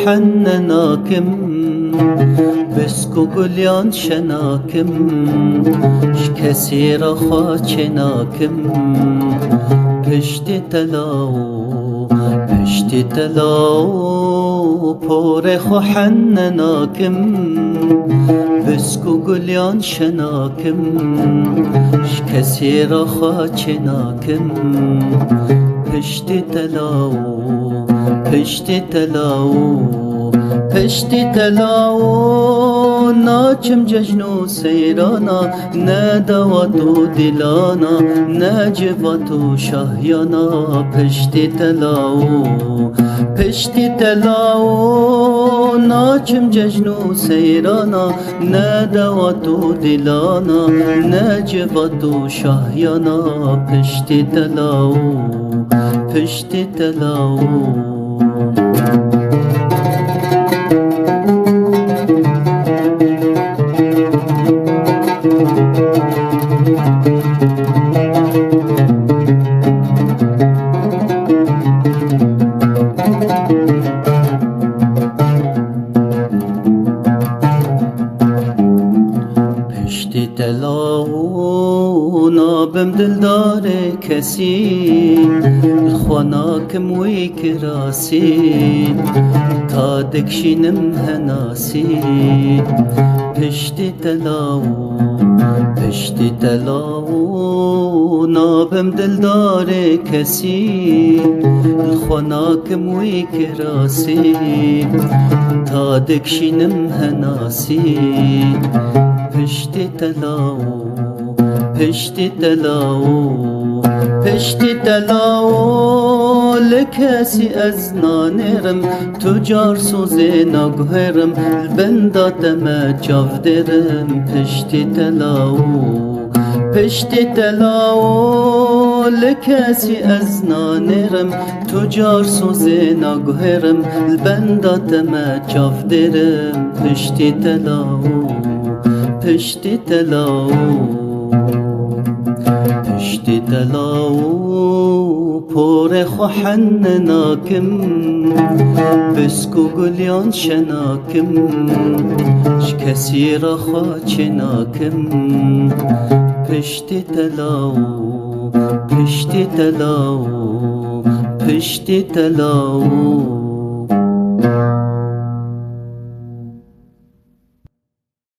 حنناكم بسكو قليان شناكم شكسير خاچناكم پشت تلاو پورخو حنناكم بسكو قليان شناكم شكسير خاچناكم پشت تلاو ناچم ججنو سیرانا ندواتو دلانا نجواتو شاهیانا پشت تلاو ناچم ججنو سیرانا ندواتو دلانا نجواتو شاهیانا پشت تلاو تلاو نابم دلدار کسی خواناکم وی کراسی تا دکشینم هناسی پشت تلاو نابم دلدار کسی خواناکم وی کراسی تا دکشینم هناسی پشت تلاو لکسی از نانرم تجار سوز نگهرم البنداتم جافدرم پشت تلاو لکسی از نانرم تجار سوز نگهرم البنداتم جافدرم پشت تلاو پورخو حنناكم بسكو قليان شناكم شكسير خاچناكم پشت تلاو